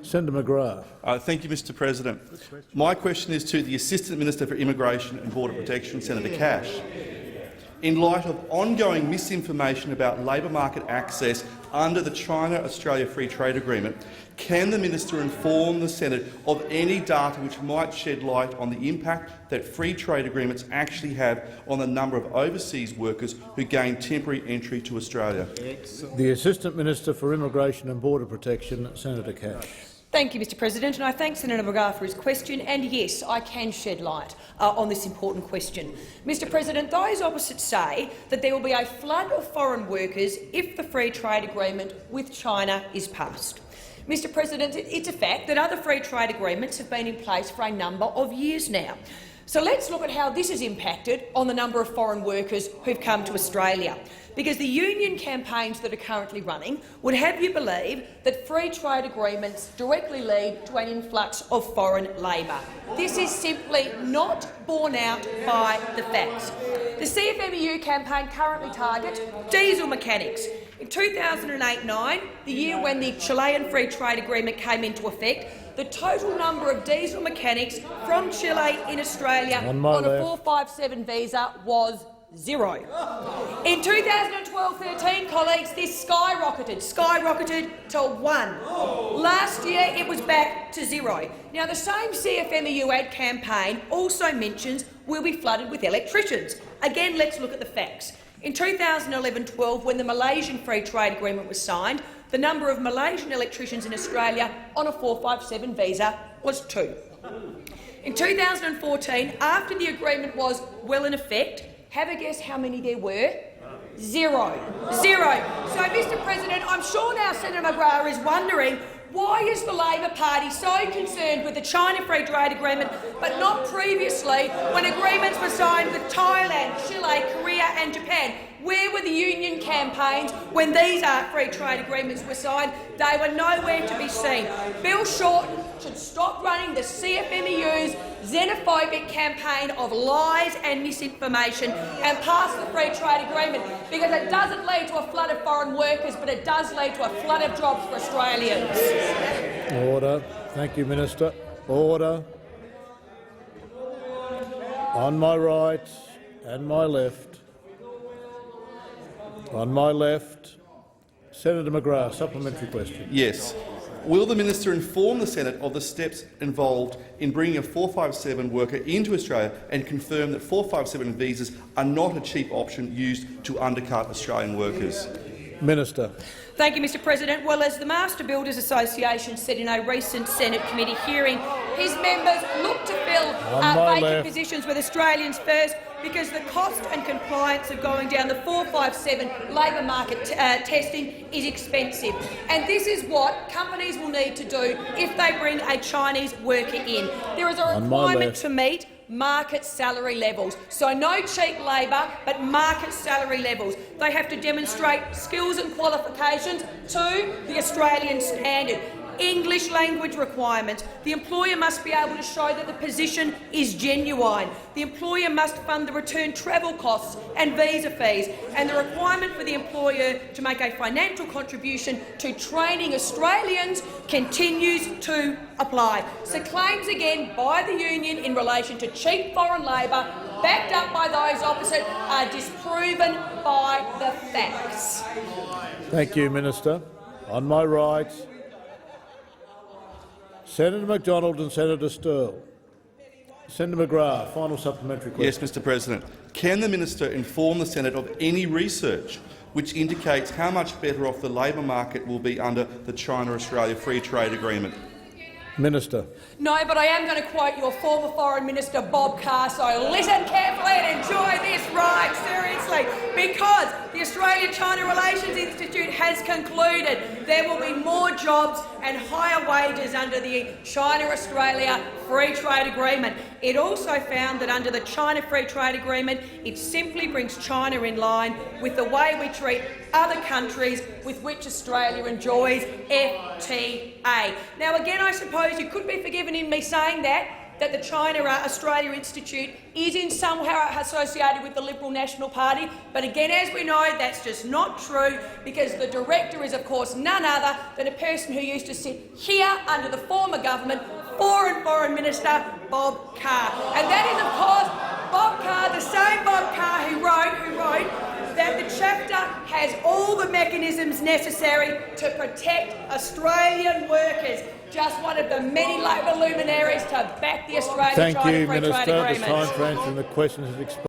Senator McGrath. Thank you, Mr President. My question is to the Assistant Minister for Immigration and Border Protection, Senator Cash. In light of ongoing misinformation about labour market access under the China-Australia Free Trade Agreement, can the minister inform the Senate of any data which might shed light on the impact that free trade agreements actually have on the number of overseas workers who gain temporary entry to Australia? The Assistant Minister for Immigration and Border Protection, Senator Cash. Thank you, Mr President, and I thank Senator McGrath for his question. And yes, I can shed light on this important question. Mr President, those opposite say that there will be a flood of foreign workers if the free trade agreement with China is passed. Mr President, it's a fact that other free trade agreements have been in place for a number of years now. So let's look at how this has impacted on the number of foreign workers who've come to Australia. Because the union campaigns that are currently running would have you believe that free trade agreements directly lead to an influx of foreign labour. This is simply not borne out by the facts. The CFMEU campaign currently targets diesel mechanics. In 2008-9, the year when the Chilean Free Trade Agreement came into effect, the total number of diesel mechanics from Chile in Australia on a 457 visa was 0. In 2012-13, colleagues, this skyrocketed to 1. Last year it was back to 0. Now, the same CFMEU ad campaign also mentions we'll be flooded with electricians. Again, let's look at the facts. In 2011-12, when the Malaysian Free Trade Agreement was signed, the number of Malaysian electricians in Australia on a 457 visa was 2. In 2014, after the agreement was well in effect, have a guess how many there were? 0. So, Mr President, I'm sure now Senator McGrath is wondering why is the Labor Party so concerned with the China Free Trade Agreement but not previously when agreements were signed with Thailand, Chile, Korea and Japan? Where were the union campaigns when these free trade agreements were signed? They were nowhere to be seen. Bill Shorten should stop running the CFMEU's xenophobic campaign of lies and misinformation and pass the free trade agreement, because it doesn't lead to a flood of foreign workers, but it does lead to a flood of jobs for Australians. Order. Thank you, Minister. Order. On my right and my left. On my left, Senator McGrath, supplementary question. Yes. Will the minister inform the Senate of the steps involved in bringing a 457 worker into Australia and confirm that 457 visas are not a cheap option used to undercut Australian workers? Minister. Thank you, Mr President. Well, as the Master Builders Association said in a recent Senate committee hearing, his members look to fill vacant positions with Australians first because the cost and compliance of going down the 457 labour market testing is expensive. And this is what companies will need to do if they bring a Chinese worker in. There is a requirement to meet market salary levels. So no cheap labour, but market salary levels. They have to demonstrate skills and qualifications to the Australian standard. English language requirements. The employer must be able to show that the position is genuine. The employer must fund the return travel costs and visa fees, and the requirement for the employer to make a financial contribution to training Australians continues to apply. So claims again by the union in relation to cheap foreign labour, backed up by those opposite, are disproven by the facts. Thank you, Minister. On my right, Senator McDonald and Senator Sterle. Senator McGrath, final supplementary question. Yes, Mr President. Can the minister inform the Senate of any research which indicates how much better off the labour market will be under the China-Australia Free Trade Agreement? Minister. No, but I am going to quote your former Foreign Minister, Bob Carr, so listen carefully and enjoy this ride, seriously, because the Australia-China Relations Institute has concluded there will be more jobs and higher wages under the China-Australia Free Trade Agreement. It also found that under the China Free Trade Agreement, it simply brings China in line with the way we treat other countries with which Australia enjoys FTA. Now, again, I suppose you could be forgiven in me saying that that the China Australia Institute is in somehow associated with the Liberal National Party. But again, as we know, that's just not true, because the director is, of course, none other than a person who used to sit here under the former government, Foreign Minister Bob Carr. And that is, of course, Bob Carr, the same Bob Carr who wrote that the chapter has all the mechanisms necessary to protect Australian workers. Just one of the many Labor luminaries to back the Australia-China Thank you, Free Trade Minister. The Agreement. time for answering the questions has expired.